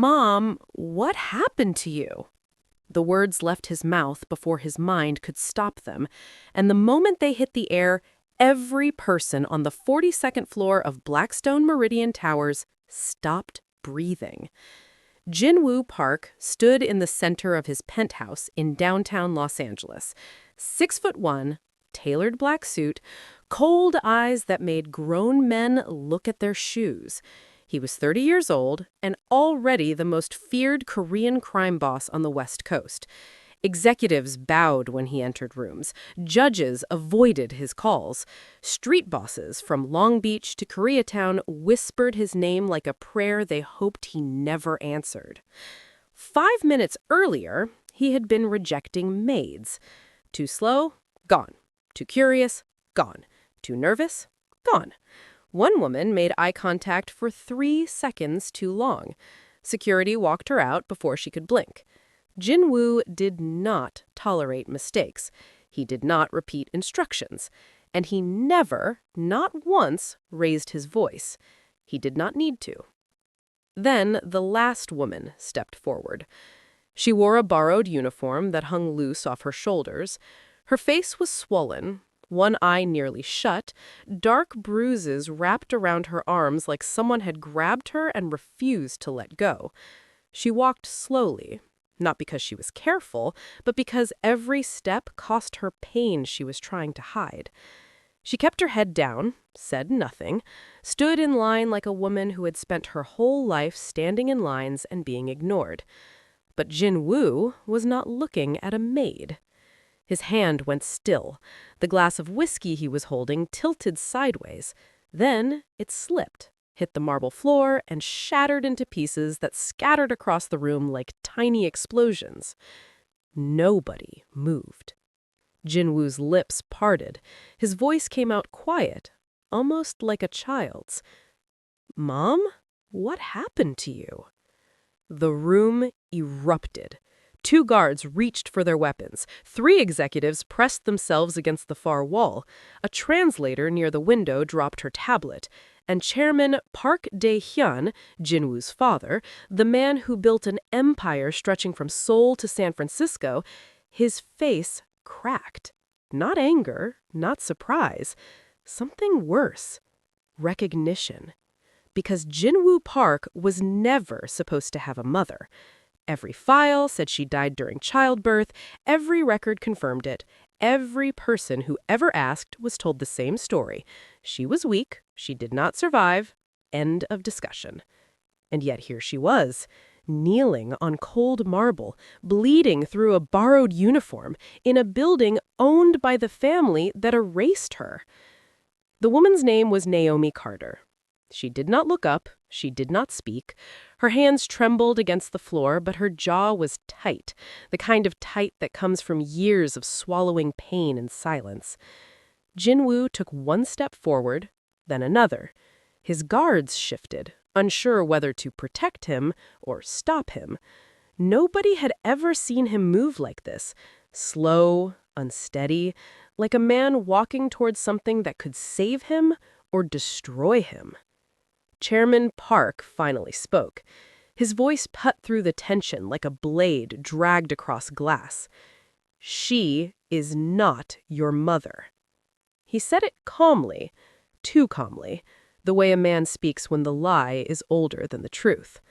"Mom, what happened to you?" The words left his mouth before his mind could stop them, and the moment they hit the air, every person on the 42nd floor of Blackstone Meridian Towers stopped breathing. Jinwoo Park stood in the center of his penthouse in downtown Los Angeles. 6'1", tailored black suit, cold eyes that made grown men look at their shoes. He was 30 years old and already the most feared Korean crime boss on the West Coast. Executives bowed when he entered rooms. Judges avoided his calls. Street bosses from Long Beach to Koreatown whispered his name like a prayer they hoped he never answered. 5 minutes earlier, he had been rejecting maids. Too slow? Gone. Too curious? Gone. Too nervous? Gone. One woman made eye contact for 3 seconds too long. Security walked her out before she could blink. Jinwoo did not tolerate mistakes. He did not repeat instructions. And he never, not once, raised his voice. He did not need to. Then the last woman stepped forward. She wore a borrowed uniform that hung loose off her shoulders. Her face was swollen, one eye nearly shut, dark bruises wrapped around her arms like someone had grabbed her and refused to let go. She walked slowly, not because she was careful, but because every step cost her pain she was trying to hide. She kept her head down, said nothing, stood in line like a woman who had spent her whole life standing in lines and being ignored. But Jinwoo was not looking at a maid. His hand went still. The glass of whiskey he was holding tilted sideways. Then it slipped, hit the marble floor, and shattered into pieces that scattered across the room like tiny explosions. Nobody moved. Jinwoo's lips parted. His voice came out quiet, almost like a child's. "Mom, what happened to you?" The room erupted. 2 guards reached for their weapons. 3 executives pressed themselves against the far wall. A translator near the window dropped her tablet. And Chairman Park Dae-hyun, Jinwoo's father, the man who built an empire stretching from Seoul to San Francisco, his face cracked. Not anger, not surprise. Something worse. Recognition. Because Jinwoo Park was never supposed to have a mother. Every file said she died during childbirth. Every record confirmed it. Every person who ever asked was told the same story. She was weak. She did not survive. End of discussion. And yet here she was, kneeling on cold marble, bleeding through a borrowed uniform, in a building owned by the family that erased her. The woman's name was Naomi Carter. She did not look up. She did not speak. Her hands trembled against the floor, but her jaw was tight, the kind of tight that comes from years of swallowing pain in silence. Jinwoo took 1 step forward, then another. His guards shifted, unsure whether to protect him or stop him. Nobody had ever seen him move like this, slow, unsteady, like a man walking towards something that could save him or destroy him. Chairman Park finally spoke. His voice cut through the tension like a blade dragged across glass. "She is not your mother." He said it calmly, too calmly, the way a man speaks when the lie is older than the truth.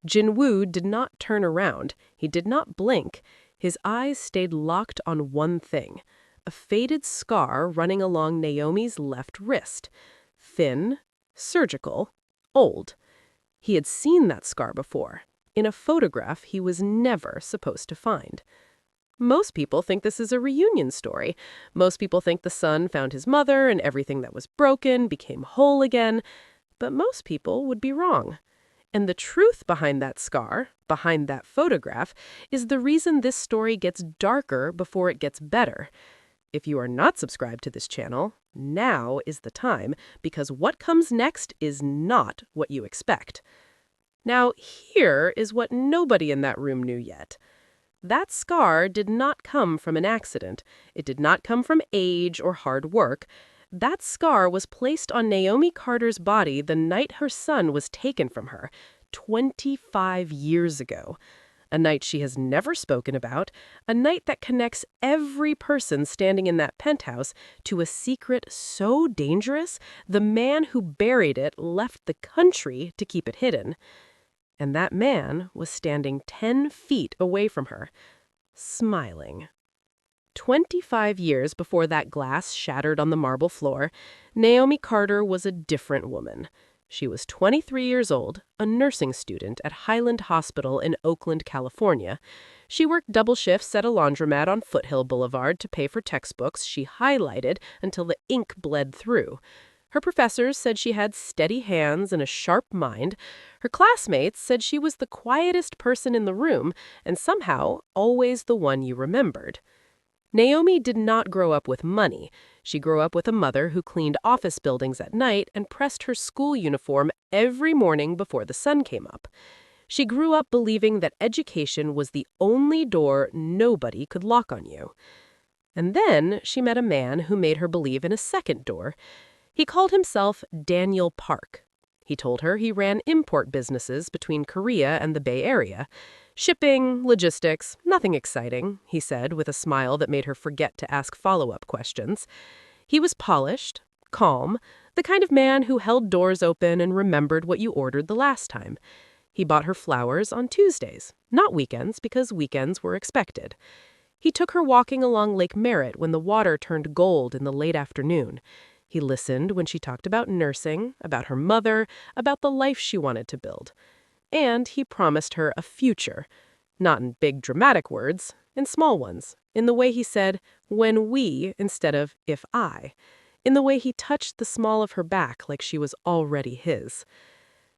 Jinwoo did not turn around. He did not blink. His eyes stayed locked on one thing, a faded scar running along Naomi's left wrist. Thin, surgical, old. He had seen that scar before, in a photograph he was never supposed to find. Most people think this is a reunion story. Most people think the son found his mother and everything that was broken became whole again. But most people would be wrong. And the truth behind that scar, behind that photograph, is the reason this story gets darker before it gets better. If you are not subscribed to this channel, now is the time, because what comes next is not what you expect. Now, here is what nobody in that room knew yet. That scar did not come from an accident. It did not come from age or hard work. That scar was placed on Naomi Carter's body the night her son was taken from her, 25 years ago. A night she has never spoken about, a night that connects every person standing in that penthouse to a secret so dangerous, the man who buried it left the country to keep it hidden. And that man was standing 10 feet away from her, smiling. 25 years before that glass shattered on the marble floor, Naomi Carter was a different woman. She was 23 years old, a nursing student at Highland Hospital in Oakland, California. She worked double shifts at a laundromat on Foothill Boulevard to pay for textbooks she highlighted until the ink bled through. Her professors said she had steady hands and a sharp mind. Her classmates said she was the quietest person in the room and somehow always the one you remembered. Naomi did not grow up with money. She grew up with a mother who cleaned office buildings at night and pressed her school uniform every morning before the sun came up. She grew up believing that education was the only door nobody could lock on you. And then she met a man who made her believe in a second door. He called himself Daniel Park. He told her he ran import businesses between Korea and the Bay Area. Shipping, logistics, nothing exciting, he said with a smile that made her forget to ask follow-up questions. He was polished, calm, the kind of man who held doors open and remembered what you ordered the last time. He bought her flowers on Tuesdays, not weekends because weekends were expected. He took her walking along Lake Merritt when the water turned gold in the late afternoon. He listened when she talked about nursing, about her mother, about the life she wanted to build. And he promised her a future. Not in big dramatic words, in small ones, in the way he said, when we, instead of if I, in the way he touched the small of her back like she was already his.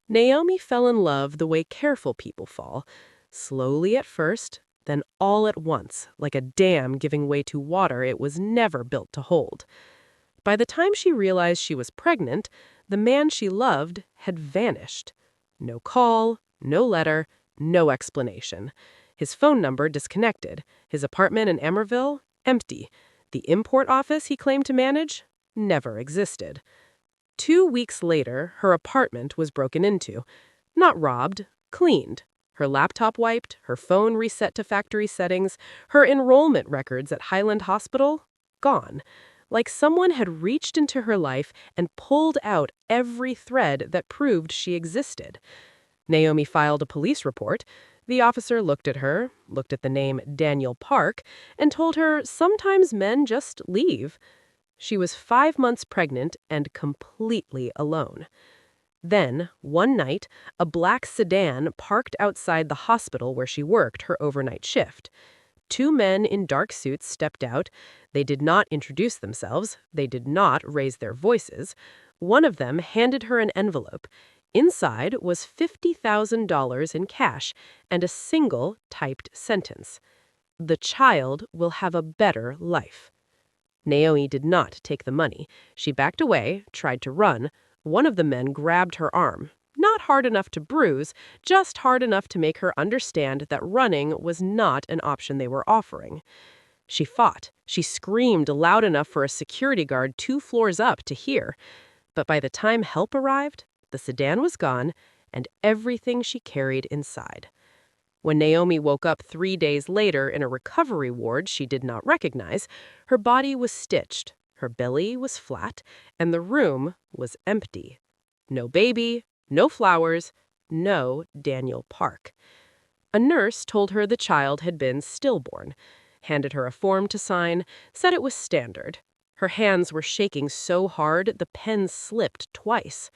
Naomi fell in love the way careful people fall, slowly at first, then all at once, like a dam giving way to water it was never built to hold. By the time she realized she was pregnant, the man she loved had vanished. No call, no letter, no explanation. His phone number disconnected. His apartment in Emerville, empty. The import office he claimed to manage never existed. 2 weeks later, her apartment was broken into. Not robbed, cleaned. Her laptop wiped, her phone reset to factory settings, her enrollment records at Highland Hospital gone. Like someone had reached into her life and pulled out every thread that proved she existed. Naomi filed a police report. The officer looked at her, looked at the name Daniel Park, and told her sometimes men just leave. She was 5 months pregnant and completely alone. Then, one night, a black sedan parked outside the hospital where she worked her overnight shift. 2 men in dark suits stepped out. They did not introduce themselves. They did not raise their voices. One of them handed her an envelope. Inside was $50,000 in cash and a single typed sentence. The child will have a better life. Naomi did not take the money. She backed away, tried to run. One of the men grabbed her arm. Not hard enough to bruise, just hard enough to make her understand that running was not an option they were offering. She fought. She screamed loud enough for a security guard 2 floors up to hear. But by the time help arrived, the sedan was gone and everything she carried inside. When Naomi woke up 3 days later in a recovery ward she did not recognize, her body was stitched, her belly was flat, and the room was empty. No baby, no flowers, no Daniel Park. A nurse told her the child had been stillborn, handed her a form to sign, said it was standard. Her hands were shaking so hard the pen slipped twice.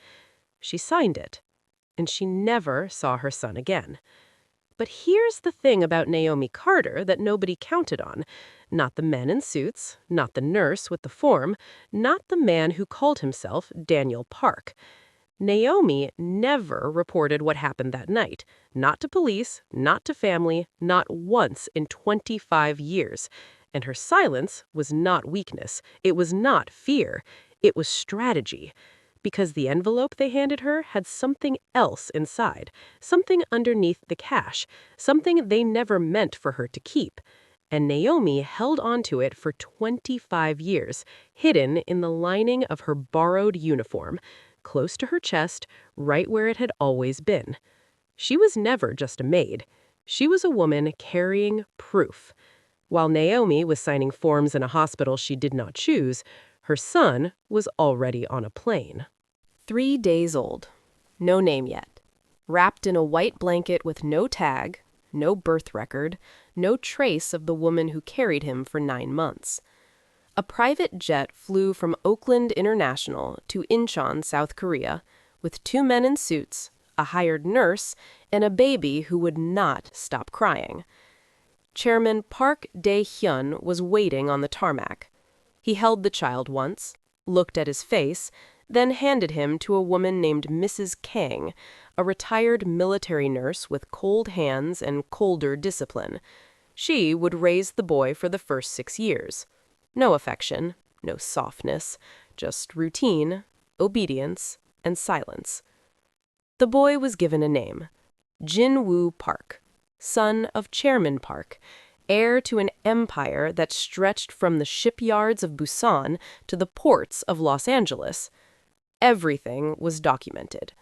She signed it, and she never saw her son again. But here's the thing about Naomi Carter that nobody counted on. Not the men in suits, not the nurse with the form, not the man who called himself Daniel Park. Naomi never reported what happened that night. Not to police, not to family, not once in 25 years. And her silence was not weakness. It was not fear. It was strategy. Because the envelope they handed her had something else inside, something underneath the cash, something they never meant for her to keep. And Naomi held onto it for 25 years, hidden in the lining of her borrowed uniform, close to her chest, right where it had always been. She was never just a maid. She was a woman carrying proof. While Naomi was signing forms in a hospital she did not choose, her son was already on a plane. 3 days old. No name yet. Wrapped in a white blanket with no tag, no birth record, no trace of the woman who carried him for 9 months. A private jet flew from Oakland International to Incheon, South Korea, with 2 men in suits, a hired nurse, and a baby who would not stop crying. Chairman Park Dae-hyun was waiting on the tarmac. He held the child once, looked at his face, then handed him to a woman named Mrs. Kang, a retired military nurse with cold hands and colder discipline. She would raise the boy for the first 6 years. No affection, no softness, just routine, obedience, and silence. The boy was given a name, Jin-woo Park, son of Chairman Park, heir to an empire that stretched from the shipyards of Busan to the ports of Los Angeles. Everything was documented.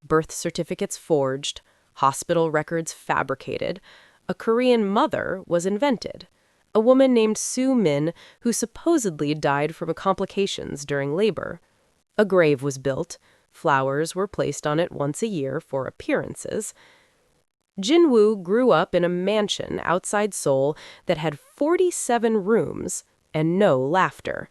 Birth certificates forged, hospital records fabricated. A Korean mother was invented. A woman named Soo Min who supposedly died from complications during labor. A grave was built. Flowers were placed on it once a year for appearances. Jin-woo grew up in a mansion outside Seoul that had 47 rooms and no laughter.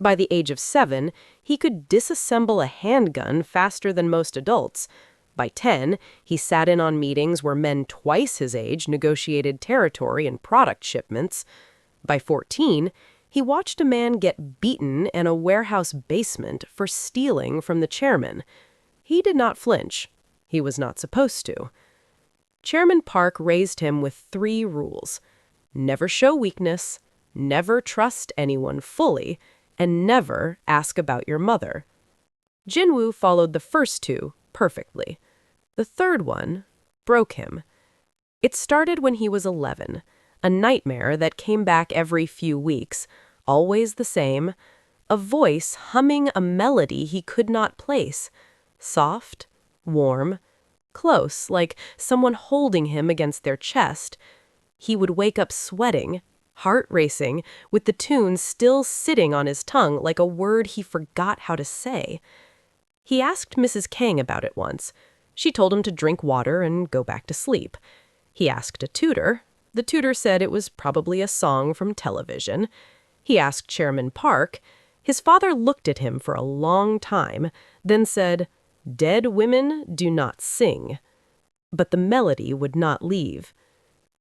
By the age of 7, he could disassemble a handgun faster than most adults. By 10, he sat in on meetings where men twice his age negotiated territory and product shipments. By 14, he watched a man get beaten in a warehouse basement for stealing from the chairman. He did not flinch. He was not supposed to. Chairman Park raised him with 3 rules. Never show weakness, never trust anyone fully, and never ask about your mother. Jin-woo followed the first 2 perfectly. The third one broke him. It started when he was 11, a nightmare that came back every few weeks, always the same, a voice humming a melody he could not place, soft, warm, close, like someone holding him against their chest. He would wake up sweating, heart racing, with the tune still sitting on his tongue like a word he forgot how to say. He asked Mrs. Kang about it once. She told him to drink water and go back to sleep. He asked a tutor. The tutor said it was probably a song from television. He asked Chairman Park. His father looked at him for a long time, then said, "Dead women do not sing." But the melody would not leave.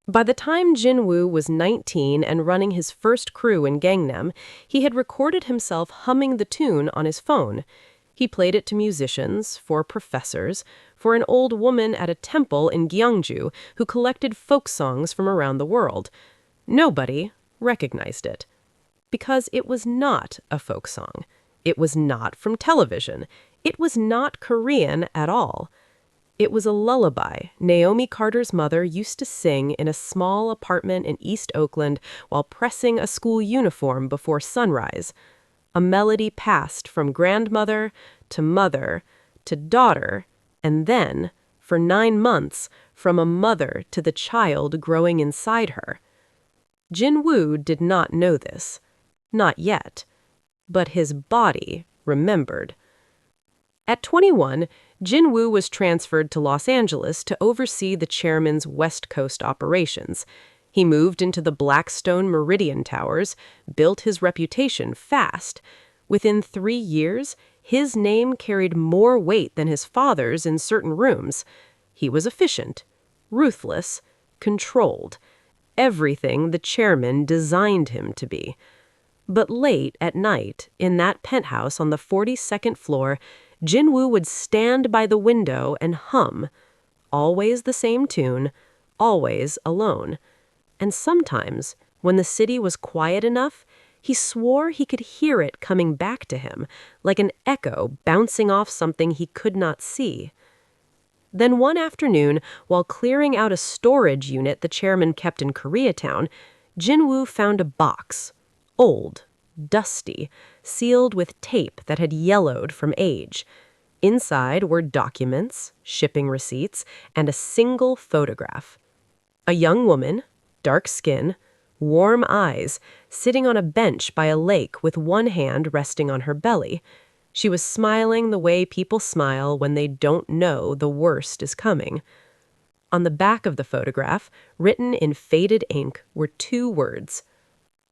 By the time Jin-woo was 19 and running his first crew in Gangnam, he had recorded himself humming the tune on his phone. He played it to musicians, for professors, for an old woman at a temple in Gyeongju who collected folk songs from around the world. Nobody recognized it. Because it was not a folk song. It was not from television. It was not Korean at all. It was a lullaby Naomi Carter's mother used to sing in a small apartment in East Oakland while pressing a school uniform before sunrise. A melody passed from grandmother to mother to daughter, and then, for 9 months, from a mother to the child growing inside her. Jin-woo did not know this. Not yet. But his body remembered. At 21, Jin-woo was transferred to Los Angeles to oversee the chairman's West Coast operations. He moved into the Blackstone Meridian Towers, built his reputation fast. Within 3 years, his name carried more weight than his father's in certain rooms. He was efficient, ruthless, controlled. Everything the chairman designed him to be. But late at night, in that penthouse on the 42nd floor, Jin-woo would stand by the window and hum. Always the same tune, always alone. And sometimes, when the city was quiet enough, he swore he could hear it coming back to him, like an echo bouncing off something he could not see. Then one afternoon, while clearing out a storage unit the chairman kept in Koreatown, Jin-woo found a box. Old, dusty, sealed with tape that had yellowed from age. Inside were documents, shipping receipts, and a single photograph. A young woman, dark skin, warm eyes, sitting on a bench by a lake with one hand resting on her belly. She was smiling the way people smile when they don't know the worst is coming. On the back of the photograph, written in faded ink, were two words: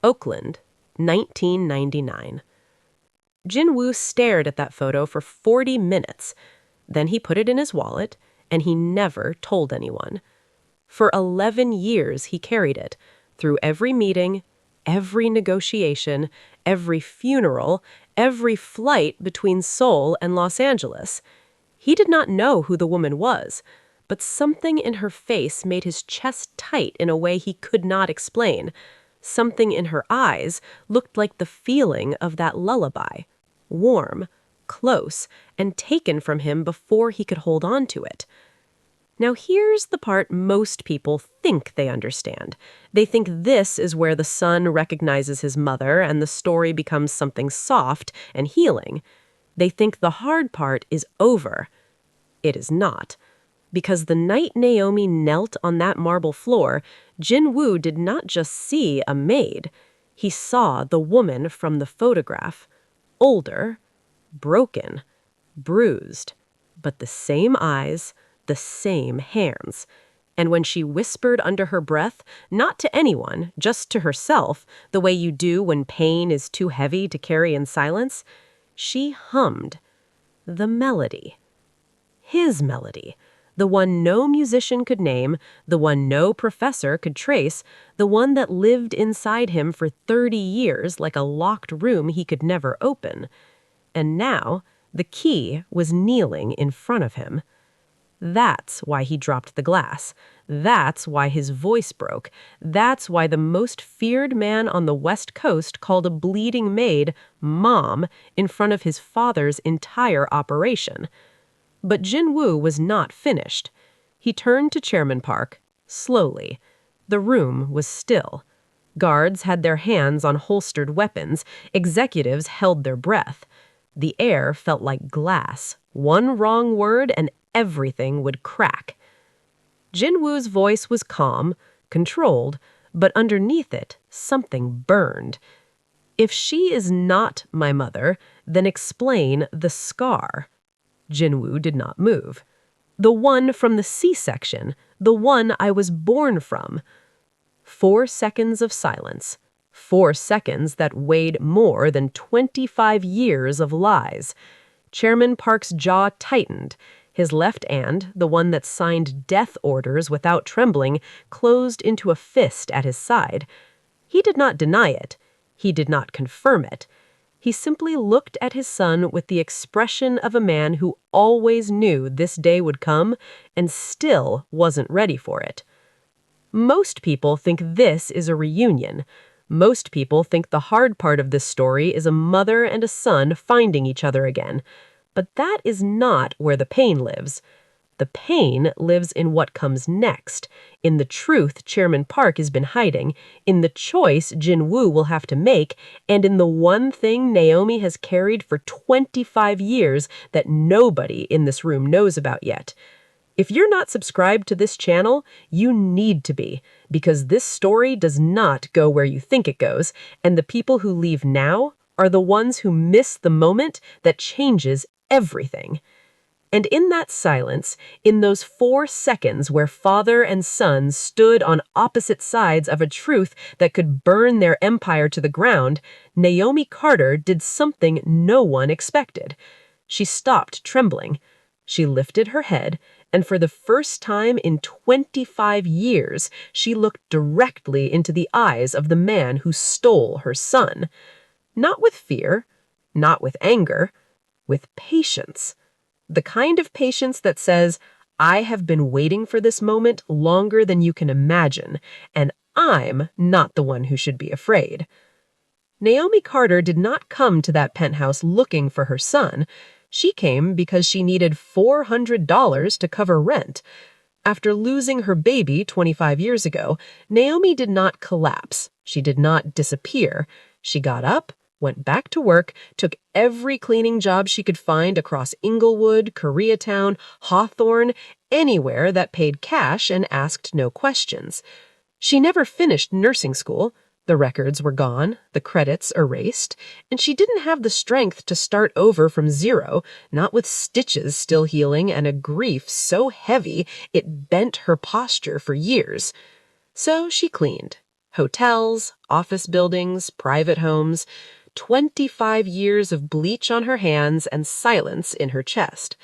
Oakland, 1999. Jin-woo stared at that photo for 40 minutes. Then he put it in his wallet, and he never told anyone. For 11 years he carried it, through every meeting, every negotiation, every funeral, every flight between Seoul and Los Angeles. He did not know who the woman was, but something in her face made his chest tight in a way he could not explain. Something in her eyes looked like the feeling of that lullaby, warm, close, and taken from him before he could hold on to it. Now here's the part most people think they understand. They think this is where the son recognizes his mother and the story becomes something soft and healing. They think the hard part is over. It is not. Because the night Naomi knelt on that marble floor, Jin-woo did not just see a maid. He saw the woman from the photograph. Older, broken, bruised, but the same eyes, the same hands. And when she whispered under her breath, not to anyone, just to herself, the way you do when pain is too heavy to carry in silence, she hummed the melody. His melody. The one no musician could name, the one no professor could trace, the one that lived inside him for 30 years like a locked room he could never open. And now, the key was kneeling in front of him. That's why he dropped the glass. That's why his voice broke. That's why the most feared man on the West Coast called a bleeding maid Mom in front of his father's entire operation. But Jin-woo was not finished. He turned to Chairman Park, slowly. The room was still. Guards had their hands on holstered weapons. Executives held their breath. The air felt like glass. One wrong word and everything would crack. Jin-woo's voice was calm, controlled, but underneath it, something burned. If she is not my mother, then explain the scar. Jin-woo did not move. The one from the C-section, the one I was born from. 4 seconds of silence. 4 seconds that weighed more than 25 years of lies. Chairman Park's jaw tightened. His left hand, the one that signed death orders without trembling, closed into a fist at his side. He did not deny it. He did not confirm it. He simply looked at his son with the expression of a man who always knew this day would come and still wasn't ready for it. Most people think this is a reunion. Most people think the hard part of this story is a mother and a son finding each other again. But that is not where the pain lives. The pain lives in what comes next, in the truth Chairman Park has been hiding, in the choice Jin-woo will have to make, and in the one thing Naomi has carried for 25 years that nobody in this room knows about yet. If you're not subscribed to this channel, you need to be, because this story does not go where you think it goes, and the people who leave now are the ones who miss the moment that changes everything. And in that silence, in those 4 seconds where father and son stood on opposite sides of a truth that could burn their empire to the ground, Naomi Carter did something no one expected. She stopped trembling. She lifted her head, and for the first time in 25 years, she looked directly into the eyes of the man who stole her son. Not with fear, not with anger, with patience. The kind of patience that says, I have been waiting for this moment longer than you can imagine, and I'm not the one who should be afraid. Naomi Carter did not come to that penthouse looking for her son. She came because she needed $400 to cover rent. After losing her baby 25 years ago, Naomi did not collapse. She did not disappear. She got up, went back to work, took every cleaning job she could find across Inglewood, Koreatown, Hawthorne, anywhere that paid cash and asked no questions. She never finished nursing school. The records were gone, the credits erased, and she didn't have the strength to start over from zero, not with stitches still healing and a grief so heavy it bent her posture for years. So she cleaned. Hotels, office buildings, private homes. 25 years of bleach on her hands and silence in her chest.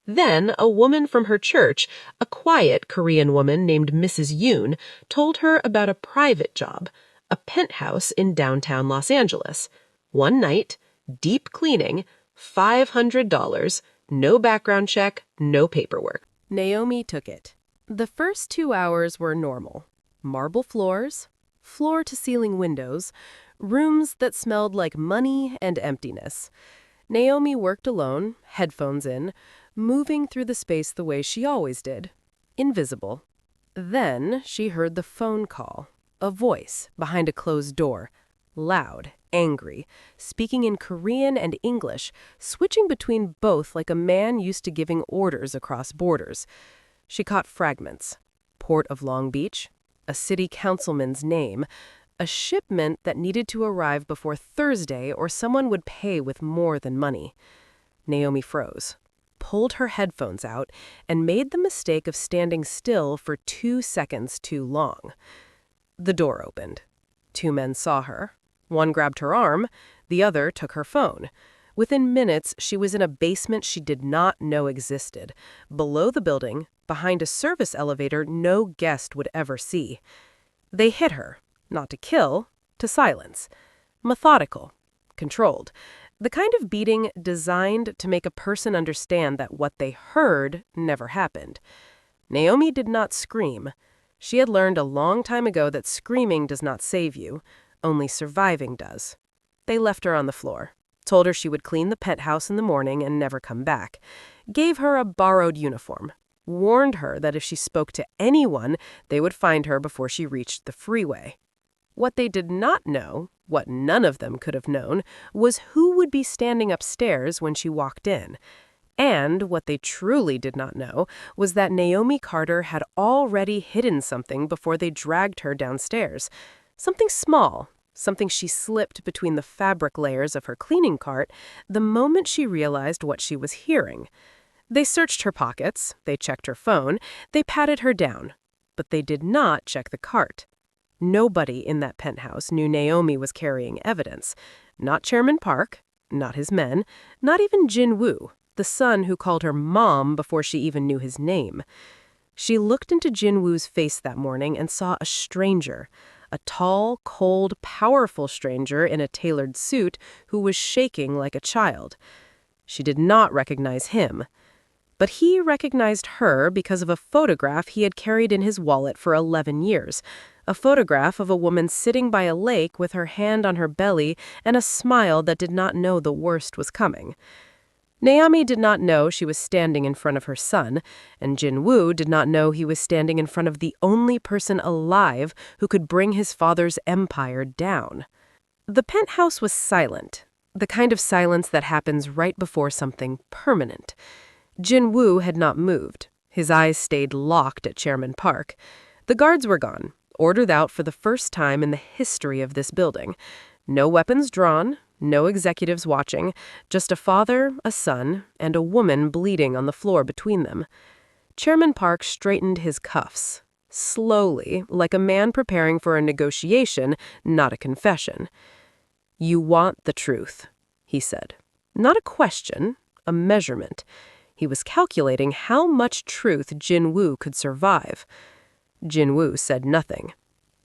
Then a woman from her church, a quiet Korean woman named Mrs. Yoon, told her about a private job, a penthouse in downtown Los Angeles. One night, deep cleaning, $500, no background check, no paperwork. Naomi took it. The first 2 hours were normal. Marble floors, floor-to-ceiling windows, rooms that smelled like money and emptiness. Naomi worked alone, headphones in, moving through the space the way she always did, invisible. Then she heard the phone call, a voice behind a closed door, loud, angry, speaking in Korean and English, switching between both like a man used to giving orders across borders. She caught fragments. Port of Long Beach, a city councilman's name, a shipment that needed to arrive before Thursday or someone would pay with more than money. Naomi froze, pulled her headphones out, and made the mistake of standing still for 2 seconds too long. The door opened. 2 men saw her. One grabbed her arm, the other took her phone. Within minutes, she was in a basement she did not know existed, below the building, behind a service elevator no guest would ever see. They hit her. Not to kill, to silence. Methodical, controlled. The kind of beating designed to make a person understand that what they heard never happened. Naomi did not scream. She had learned a long time ago that screaming does not save you, only surviving does. They left her on the floor, told her she would clean the penthouse in the morning and never come back, gave her a borrowed uniform, warned her that if she spoke to anyone, they would find her before she reached the freeway. What they did not know, what none of them could have known, was who would be standing upstairs when she walked in. And what they truly did not know was that Naomi Carter had already hidden something before they dragged her downstairs. Something small, something she slipped between the fabric layers of her cleaning cart the moment she realized what she was hearing. They searched her pockets, they checked her phone, they patted her down, but they did not check the cart. Nobody in that penthouse knew Naomi was carrying evidence. Not Chairman Park, not his men, not even Jin Woo, the son who called her Mom before she even knew his name. She looked into Jin Woo's face that morning and saw a stranger, a tall, cold, powerful stranger in a tailored suit who was shaking like a child. She did not recognize him. But he recognized her because of a photograph he had carried in his wallet for 11 years, a photograph of a woman sitting by a lake with her hand on her belly and a smile that did not know the worst was coming. Naomi did not know she was standing in front of her son, and Jin Woo did not know he was standing in front of the only person alive who could bring his father's empire down. The penthouse was silent, the kind of silence that happens right before something permanent. Jin Woo had not moved. His eyes stayed locked at Chairman Park. The guards were gone, ordered out for the first time in the history of this building. No weapons drawn, no executives watching, just a father, a son, and a woman bleeding on the floor between them. Chairman Park straightened his cuffs, slowly, like a man preparing for a negotiation, not a confession. "You want the truth," he said. Not a question, a measurement. He was calculating how much truth Jin Woo could survive. Jin Woo said nothing.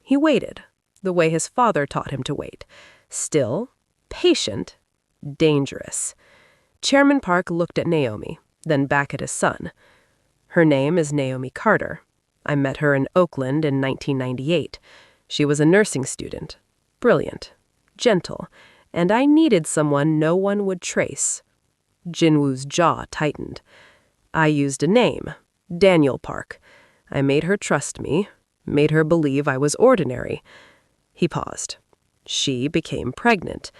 He waited, the way his father taught him to wait. Still, patient, dangerous. Chairman Park looked at Naomi, then back at his son. "Her name is Naomi Carter. I met her in Oakland in 1998. She was a nursing student. Brilliant, gentle, and I needed someone no one would trace." Jin Woo's jaw tightened. "I used a name, Daniel Park. I made her trust me, made her believe I was ordinary." He paused. "She became pregnant,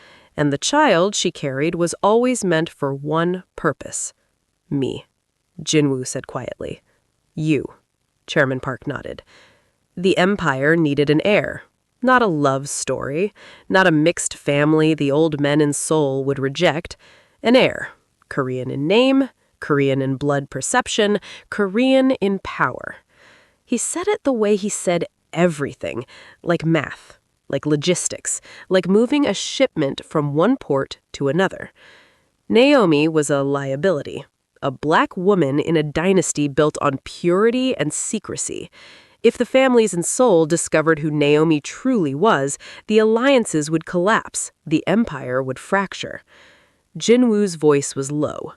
and the child she carried was always meant for one purpose. Me, Jinwoo said quietly. You, Chairman Park nodded. The empire needed an heir, not a love story, not a mixed family the old men in Seoul would reject. An heir, Korean in name, Korean in blood perception, Korean in power. He said it the way he said everything, like math, like logistics, like moving a shipment from one port to another. Naomi was a liability, a black woman in a dynasty built on purity and secrecy. If the families in Seoul discovered who Naomi truly was, the alliances would collapse, the empire would fracture. Jinwoo's voice was low,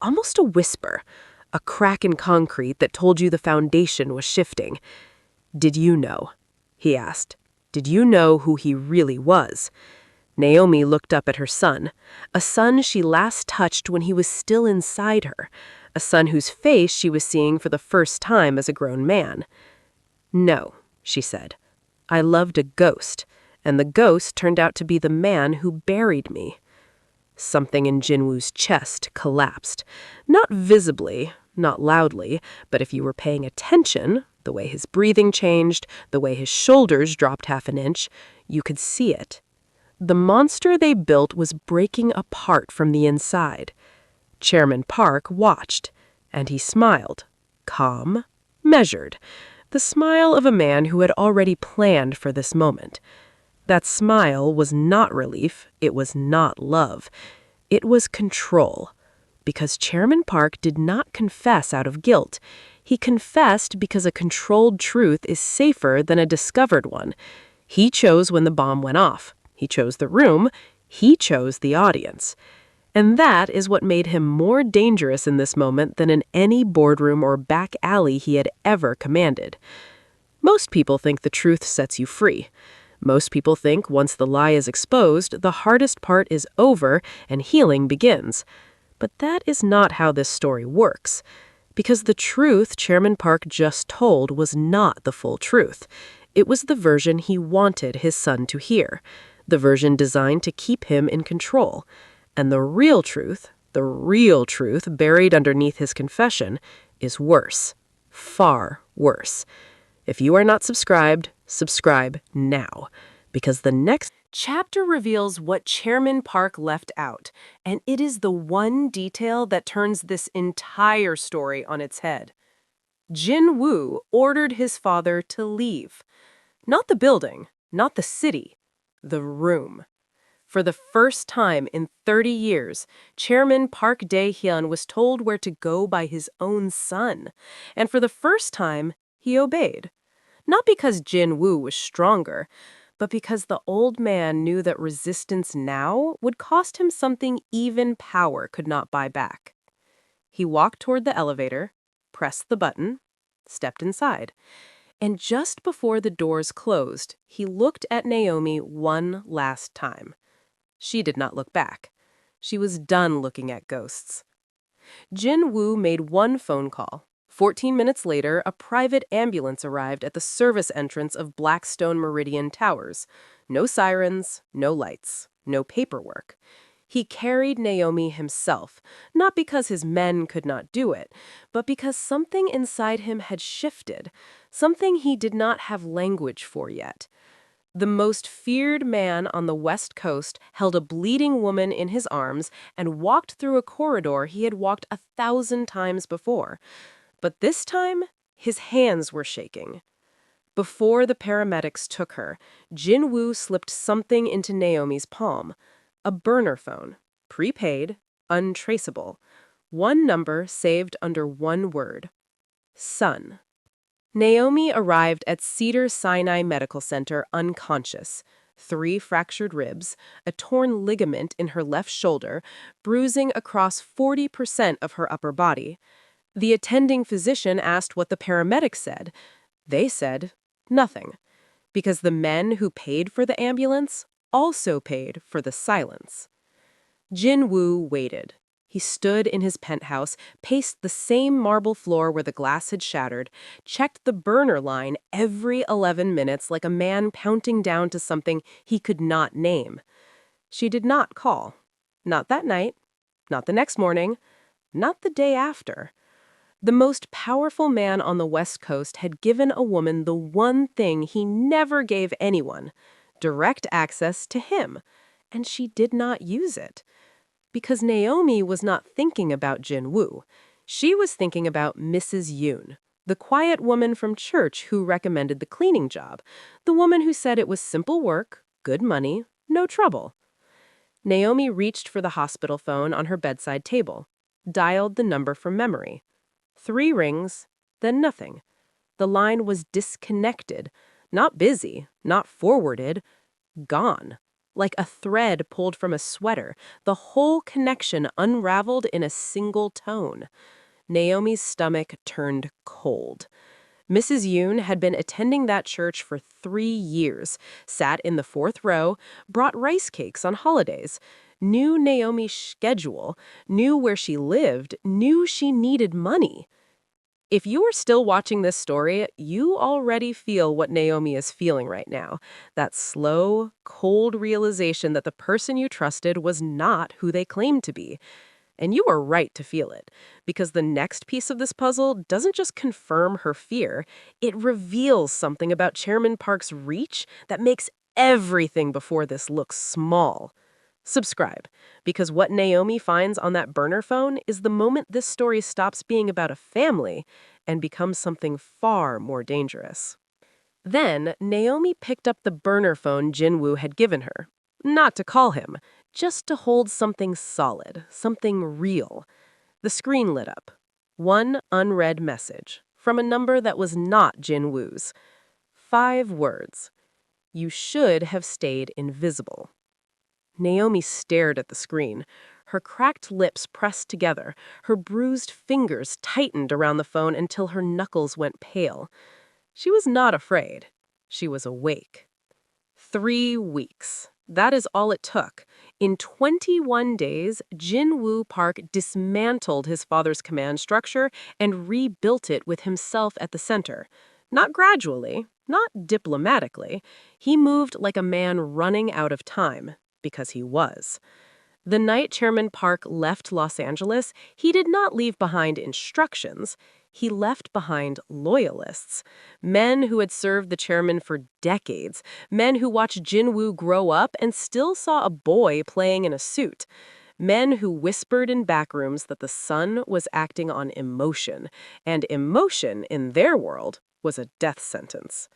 almost a whisper, a crack in concrete that told you the foundation was shifting. Did you know? He asked. Did you know who he really was? Naomi looked up at her son, a son she last touched when he was still inside her, a son whose face she was seeing for the first time as a grown man. No, she said. I loved a ghost, and the ghost turned out to be the man who buried me. Something in Jinwoo's chest collapsed. Not visibly, not loudly, but if you were paying attention, the way his breathing changed, the way his shoulders dropped half an inch, you could see it. The monster they built was breaking apart from the inside. Chairman Park watched, and he smiled. Calm, measured. The smile of a man who had already planned for this moment. That smile was not relief, it was not love. It was control. Because Chairman Park did not confess out of guilt. He confessed because a controlled truth is safer than a discovered one. He chose when the bomb went off. He chose the room. He chose the audience. And that is what made him more dangerous in this moment than in any boardroom or back alley he had ever commanded. Most people think the truth sets you free. Most people think once the lie is exposed, the hardest part is over and healing begins. But that is not how this story works. Because the truth Chairman Park just told was not the full truth. It was the version he wanted his son to hear. The version designed to keep him in control. And the real truth buried underneath his confession, is worse. Far worse. If you are not subscribed, subscribe now. Because the next chapter reveals what Chairman Park left out, and it is the one detail that turns this entire story on its head. Jinwoo ordered his father to leave. Not the building, not the city, the room. For the first time in 30 years, Chairman Park Dae-hyun was told where to go by his own son. And for the first time, he obeyed. Not because Jinwoo was stronger, but because the old man knew that resistance now would cost him something even power could not buy back. He walked toward the elevator, pressed the button, stepped inside. And just before the doors closed, he looked at Naomi one last time. She did not look back. She was done looking at ghosts. Jinwoo made one phone call. 14 minutes later, a private ambulance arrived at the service entrance of Blackstone Meridian Towers. No sirens, no lights, no paperwork. He carried Naomi himself, not because his men could not do it, but because something inside him had shifted, something he did not have language for yet. The most feared man on the West Coast held a bleeding woman in his arms and walked through a corridor he had walked 1,000 times before. But this time, his hands were shaking. Before the paramedics took her, Jinwoo slipped something into Naomi's palm. A burner phone, prepaid, untraceable. One number saved under one word. Son. Naomi arrived at Cedars-Sinai Medical Center unconscious. 3 fractured ribs, a torn ligament in her left shoulder, bruising across 40% of her upper body. The attending physician asked what the paramedics said. They said nothing, because the men who paid for the ambulance also paid for the silence. Jinwoo waited. He stood in his penthouse, paced the same marble floor where the glass had shattered, checked the burner line every 11 minutes like a man counting down to something he could not name. She did not call. Not that night, not the next morning, not the day after. The most powerful man on the West Coast had given a woman the one thing he never gave anyone: direct access to him. And she did not use it. Because Naomi was not thinking about Jin-woo. She was thinking about Mrs. Yoon, the quiet woman from church who recommended the cleaning job, the woman who said it was simple work, good money, no trouble. Naomi reached for the hospital phone on her bedside table, dialed the number from memory. 3 rings, then nothing. The line was disconnected, not busy, not forwarded, gone. Like a thread pulled from a sweater, the whole connection unraveled in a single tone. Naomi's stomach turned cold. Mrs. Yoon had been attending that church for 3 years, sat in the 4th row, brought rice cakes on holidays, knew Naomi's schedule, knew where she lived, knew she needed money. If you are still watching this story, you already feel what Naomi is feeling right now. That slow, cold realization that the person you trusted was not who they claimed to be. And you are right to feel it, because the next piece of this puzzle doesn't just confirm her fear, it reveals something about Chairman Park's reach that makes everything before this look small. Subscribe, because what Naomi finds on that burner phone is the moment this story stops being about a family and becomes something far more dangerous. Then, Naomi picked up the burner phone Jin-woo had given her. Not to call him, just to hold something solid, something real. The screen lit up. One unread message, from a number that was not Jin-woo's. 5 words. You should have stayed invisible. Naomi stared at the screen. Her cracked lips pressed together, her bruised fingers tightened around the phone until her knuckles went pale. She was not afraid. She was awake. 3 weeks. That is all it took. In 21 days, Jin-woo Park dismantled his father's command structure and rebuilt it with himself at the center. Not gradually, not diplomatically. He moved like a man running out of time, because he was. The night Chairman Park left Los Angeles, he did not leave behind instructions. He left behind loyalists, men who had served the chairman for decades, men who watched Jin-woo grow up and still saw a boy playing in a suit, men who whispered in backrooms that the son was acting on emotion, and emotion, in their world, was a death sentence.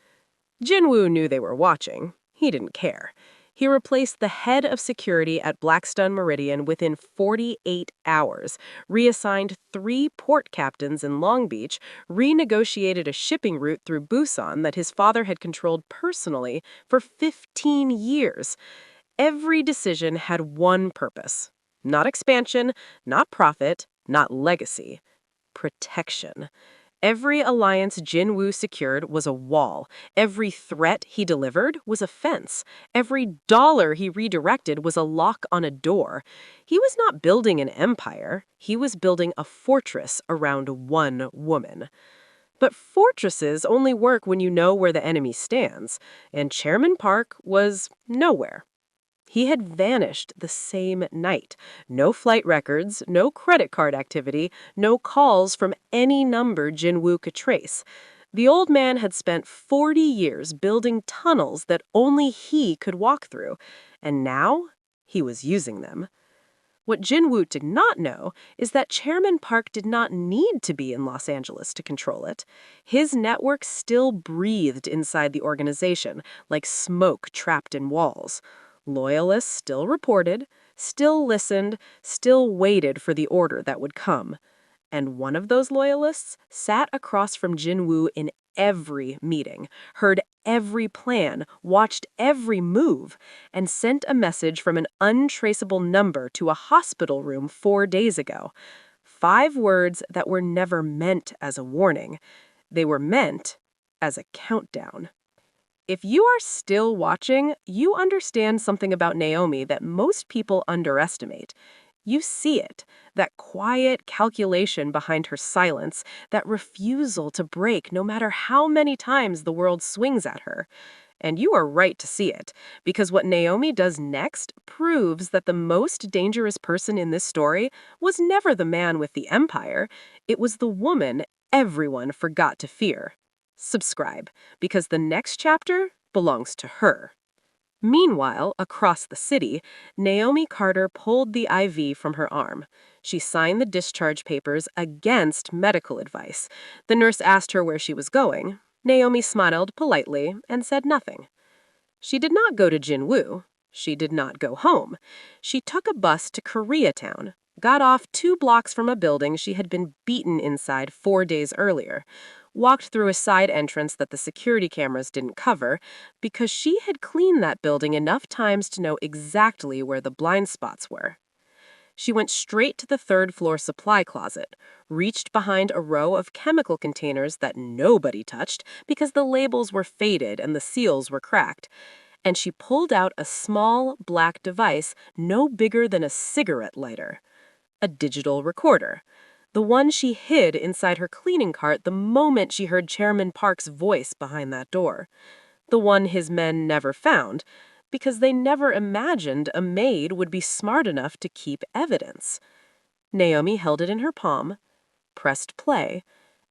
Jin-woo knew they were watching. He didn't care. He replaced the head of security at Blackstone Meridian within 48 hours, reassigned 3 port captains in Long Beach, renegotiated a shipping route through Busan that his father had controlled personally for 15 years. Every decision had one purpose. Not expansion, not profit, not legacy. Protection. Every alliance Jin-woo secured was a wall. Every threat he delivered was a fence. Every dollar he redirected was a lock on a door. He was not building an empire. He was building a fortress around one woman. But fortresses only work when you know where the enemy stands, and Chairman Park was nowhere. He had vanished the same night. No flight records, no credit card activity, no calls from any number Jin-woo could trace. The old man had spent 40 years building tunnels that only he could walk through, and now he was using them. What Jin-woo did not know is that Chairman Park did not need to be in Los Angeles to control it. His network still breathed inside the organization, like smoke trapped in walls. Loyalists still reported, still listened, still waited for the order that would come. And one of those loyalists sat across from Jin-woo in every meeting, heard every plan, watched every move, and sent a message from an untraceable number to a hospital room 4 days ago. 5 words that were never meant as a warning. They were meant as a countdown. If you are still watching, you understand something about Naomi that most people underestimate. You see it, that quiet calculation behind her silence, that refusal to break no matter how many times the world swings at her. And you are right to see it, because what Naomi does next proves that the most dangerous person in this story was never the man with the empire, it was the woman everyone forgot to fear. Subscribe, because the next chapter belongs to her. Meanwhile, across the city, Naomi Carter pulled the IV from her arm. She signed the discharge papers against medical advice. The nurse asked her where she was going. Naomi smiled politely and said nothing. She did not go to Jinwoo. She did not go home. She took a bus to Koreatown, got off 2 blocks from a building she had been beaten inside 4 days earlier, walked through a side entrance that the security cameras didn't cover because she had cleaned that building enough times to know exactly where the blind spots were. She went straight to the 3rd-floor supply closet, reached behind a row of chemical containers that nobody touched because the labels were faded and the seals were cracked, and she pulled out a small black device no bigger than a cigarette lighter. A digital recorder. The one she hid inside her cleaning cart the moment she heard Chairman Park's voice behind that door. The one his men never found, because they never imagined a maid would be smart enough to keep evidence. Naomi held it in her palm, pressed play,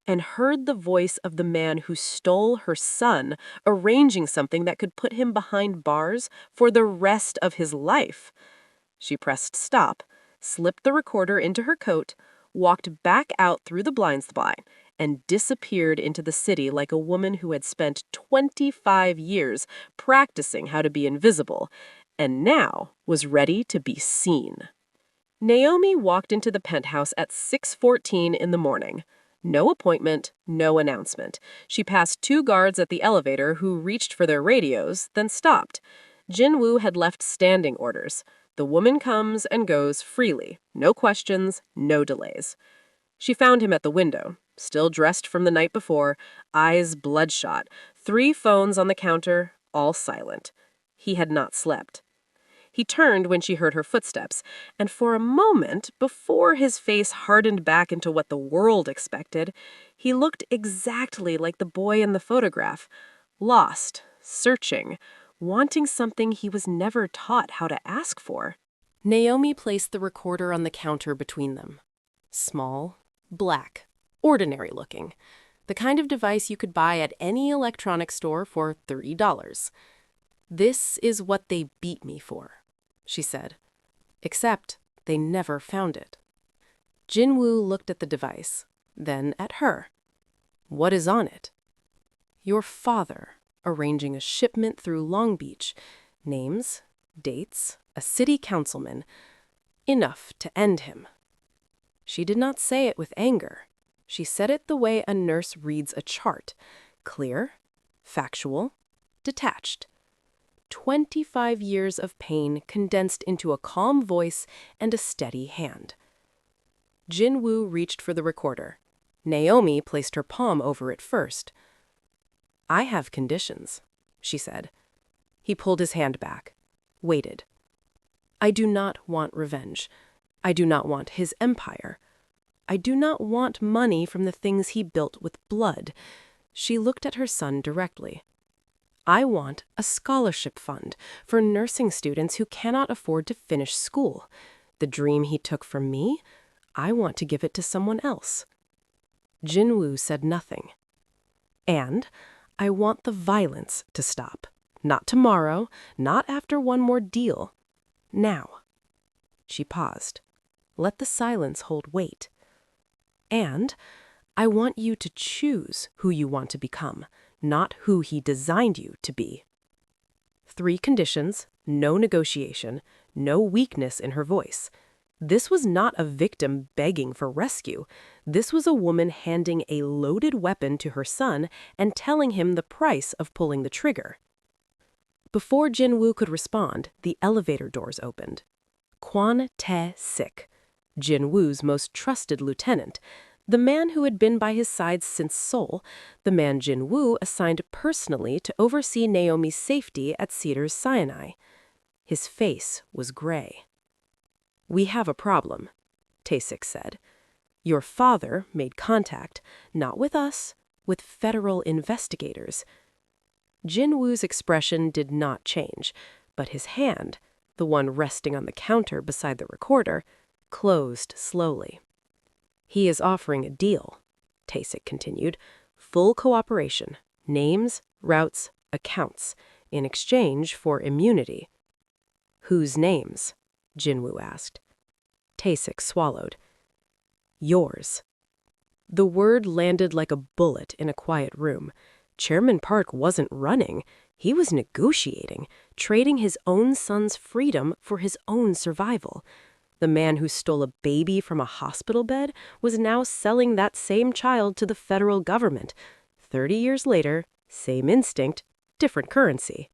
and heard the voice of the man who stole her son, arranging something that could put him behind bars for the rest of his life. She pressed stop, slipped the recorder into her coat, walked back out through the blind spot, and disappeared into the city like a woman who had spent 25 years practicing how to be invisible, and now was ready to be seen. Naomi walked into the penthouse at 6:14 in the morning. No appointment, no announcement. She passed 2 guards at the elevator who reached for their radios, then stopped. Jinwoo had left standing orders. The woman comes and goes freely. No questions, no delays. She found him at the window, still dressed from the night before, eyes bloodshot, 3 phones on the counter, all silent. He had not slept. He turned when she heard her footsteps, and for a moment, before his face hardened back into what the world expected, he looked exactly like the boy in the photograph, lost, searching, wanting something he was never taught how to ask for. Naomi placed the recorder on the counter between them. Small, black, ordinary looking. The kind of device you could buy at any electronics store for $30. "This is what they beat me for," she said. Except they never found it. Jinwoo looked at the device, then at her. "What is on it?" "Your father, arranging a shipment through Long Beach. Names, dates, a city councilman. Enough to end him." She did not say it with anger. She said it the way a nurse reads a chart. Clear, factual, detached. 25 years of pain condensed into a calm voice and a steady hand. Jinwoo reached for the recorder. Naomi placed her palm over it first. "I have conditions," she said. He pulled his hand back, waited. "I do not want revenge. I do not want his empire. I do not want money from the things he built with blood." She looked at her son directly. "I want a scholarship fund for nursing students who cannot afford to finish school. The dream he took from me, I want to give it to someone else." Jinwoo said nothing. "And I want the violence to stop. Not tomorrow, not after one more deal. Now." She paused. Let the silence hold weight. "And I want you to choose who you want to become, not who he designed you to be." 3 conditions, no negotiation, no weakness in her voice. This was not a victim begging for rescue. This was a woman handing a loaded weapon to her son and telling him the price of pulling the trigger. Before Jinwoo could respond, the elevator doors opened. Kwon Tae-sik, Jinwoo's most trusted lieutenant, the man who had been by his side since Seoul, the man Jinwoo assigned personally to oversee Naomi's safety at Cedars Sinai. His face was gray. "We have a problem," Tae-sik said. "Your father made contact, not with us, with federal investigators." Jin-woo's expression did not change, but his hand, the one resting on the counter beside the recorder, closed slowly. "He is offering a deal," Tae-sik continued. "Full cooperation, names, routes, accounts, in exchange for immunity." "Whose names?" Jin-woo asked. Tae-sik swallowed. "Yours." The word landed like a bullet in a quiet room. Chairman Park wasn't running. He was negotiating, trading his own son's freedom for his own survival. The man who stole a baby from a hospital bed was now selling that same child to the federal government. 30 years later, same instinct, different currency.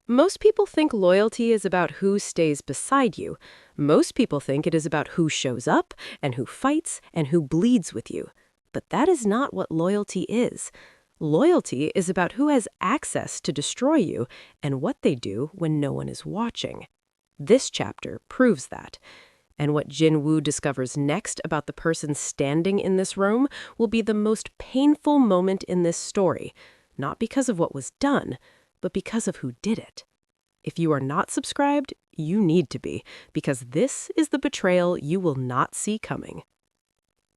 Most people think loyalty is about who stays beside you. Most people think it is about who shows up and who fights and who bleeds with you. But that is not what loyalty is. Loyalty is about who has access to destroy you and what they do when no one is watching. This chapter proves that. And what Jin-woo discovers next about the person standing in this room will be the most painful moment in this story, not because of what was done, but because of who did it. If you are not subscribed, you need to be, because this is the betrayal you will not see coming.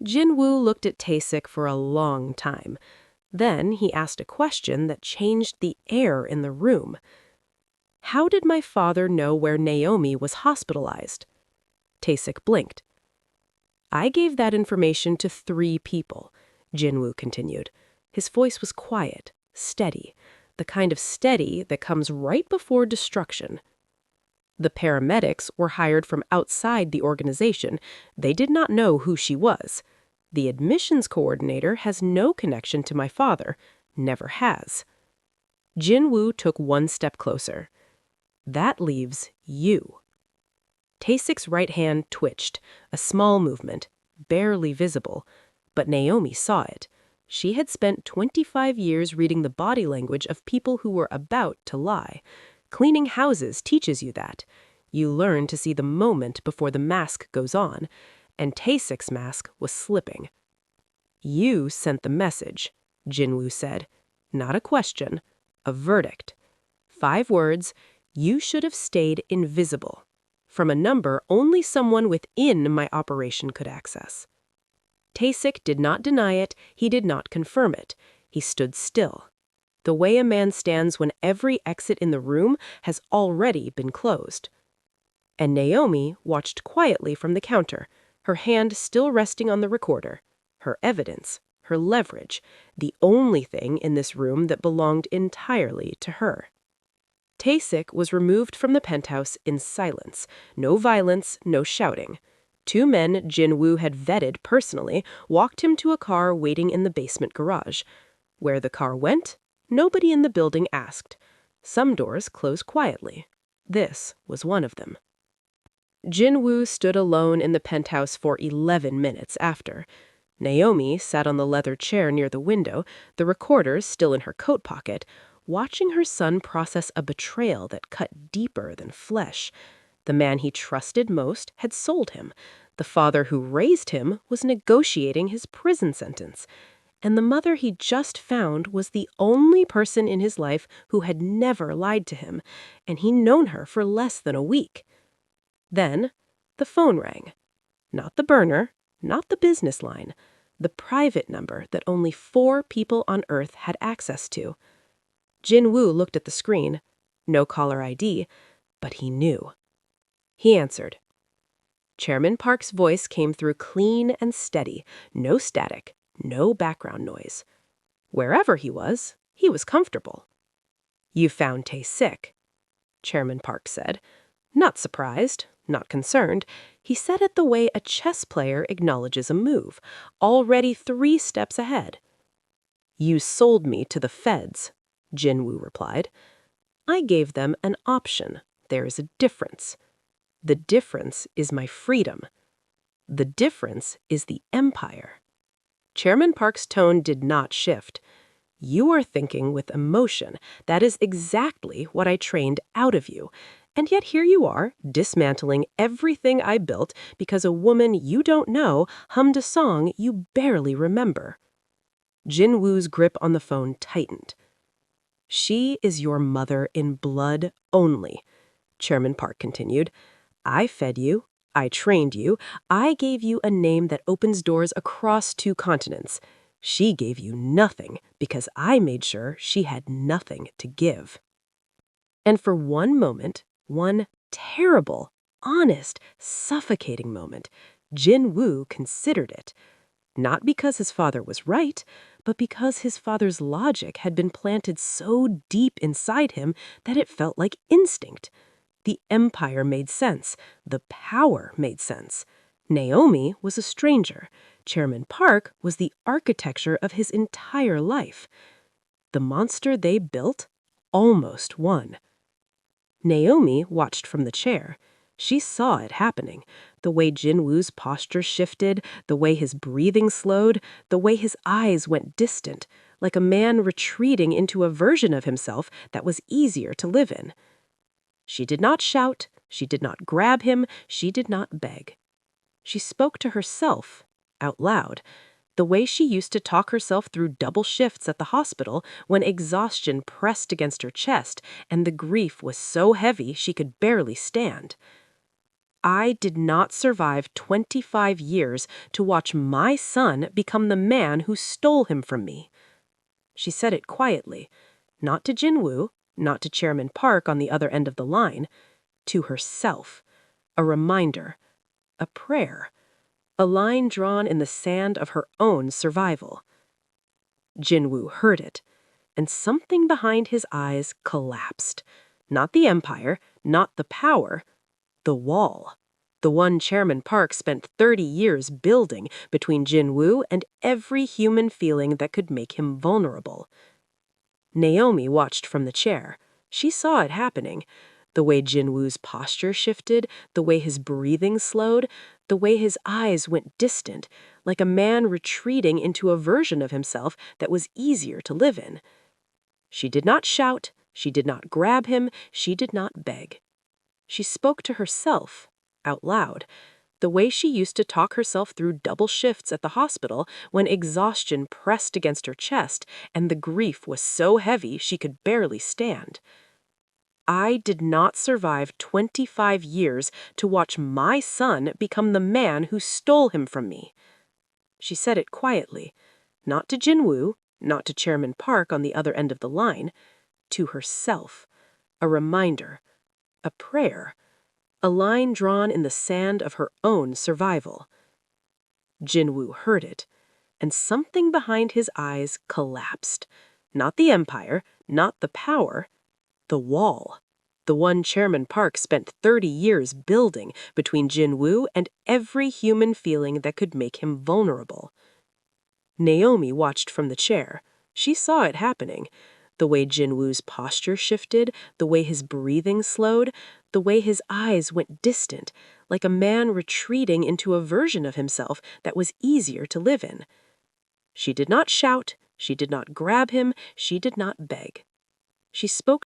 Jin-woo looked at Tae-sik for a long time. Then he asked a question that changed the air in the room. "How did my father know where Naomi was hospitalized?" Tae-sik blinked. "I gave that information to 3 people," Jin-woo continued. His voice was quiet, steady, the kind of steady that comes right before destruction. "The paramedics were hired from outside the organization. They did not know who she was. The admissions coordinator has no connection to my father, never has." Jin-woo took one step closer. "That leaves you." Tae-sik's right hand twitched, a small movement, barely visible, but Naomi saw it. She had spent 25 years reading the body language of people who were about to lie. Cleaning houses teaches you that. You learn to see the moment before the mask goes on, and Tae-sik's mask was slipping. "You sent the message," Jin-woo said. "Not a question, a verdict. 5 words, you should have stayed invisible. From a number only someone within my operation could access." Tae-sik did not deny it, he did not confirm it. He stood still. The way a man stands when every exit in the room has already been closed. And Naomi watched quietly from the counter, her hand still resting on the recorder, her evidence, her leverage, the only thing in this room that belonged entirely to her. Tae-sik was removed from the penthouse in silence. No violence, no shouting. 2 men Jin-woo had vetted personally walked him to a car waiting in the basement garage. Where the car went, nobody in the building asked. Some doors closed quietly. This was one of them. Jin-woo stood alone in the penthouse for 11 minutes after. Naomi sat on the leather chair near the window, the recorder still in her coat pocket, watching her son process a betrayal that cut deeper than flesh. The man he trusted most had sold him. The father who raised him was negotiating his prison sentence. And the mother he just found was the only person in his life who had never lied to him, and he'd known her for less than a week. Then the phone rang. Not the burner, not the business line, the private number that only 4 people on Earth had access to. Jin-woo looked at the screen. No caller ID, but he knew. He answered. Chairman Park's voice came through clean and steady, no static, no background noise. Wherever he was comfortable. "You found Tae-sik," Chairman Park said. Not surprised, not concerned. He said it the way a chess player acknowledges a move, already 3 steps ahead. "You sold me to the feds," Jin-woo replied. "I gave them an option. There is a difference. The difference is my freedom. The difference is the empire." Chairman Park's tone did not shift. "You are thinking with emotion. That is exactly what I trained out of you. And yet here you are, dismantling everything I built because a woman you don't know hummed a song you barely remember. Jin Woo's grip on the phone tightened. She is your mother in blood only, Chairman Park continued. I fed you, I trained you, I gave you a name that opens doors across 2 continents. She gave you nothing because I made sure she had nothing to give. And for one moment, one terrible, honest, suffocating moment, Jin Woo considered it. Not because his father was right, but because his father's logic had been planted so deep inside him that it felt like instinct. The empire made sense. The power made sense. Naomi was a stranger. Chairman Park was the architecture of his entire life. The monster they built almost won. Naomi watched from the chair. She saw it happening. The way Jin Woo's posture shifted, the way his breathing slowed, the way his eyes went distant, like a man retreating into a version of himself that was easier to live in. She did not shout, she did not grab him, she did not beg. She spoke to herself, out loud, the way she used to talk herself through double shifts at the hospital when exhaustion pressed against her chest and the grief was so heavy she could barely stand. I did not survive 25 years to watch my son become the man who stole him from me. She said it quietly, not to Jin Woo, not to Chairman Park on the other end of the line, to herself, a reminder, a prayer, a line drawn in the sand of her own survival. Jin Woo heard it, and something behind his eyes collapsed. Not the empire, not the power, the wall. The one Chairman Park spent 30 years building between Jin Woo and every human feeling that could make him vulnerable. Naomi watched from the chair. She saw it happening. The way Jin Woo's posture shifted, the way his breathing slowed, the way his eyes went distant, like a man retreating into a version of himself that was easier to live in. She did not shout, she did not grab him, she did not beg. She spoke to herself, out loud, the way she used to talk herself through double shifts at the hospital when exhaustion pressed against her chest and the grief was so heavy she could barely stand. I did not survive 25 years to watch my son become the man who stole him from me. She said it quietly, not to Jin Woo, not to Chairman Park on the other end of the line, to herself, a reminder, a prayer, a line drawn in the sand of her own survival. Jin Woo heard it, and something behind his eyes collapsed. Not the empire, not the power, the wall. The one Chairman Park spent 30 years building between Jin Woo and every human feeling that could make him vulnerable. Naomi watched from the chair. She saw it happening. The way Jin Woo's posture shifted, the way his breathing slowed, the way his eyes went distant, like a man retreating into a version of himself that was easier to live in. She did not shout, she did not grab him, she did not beg. She spoke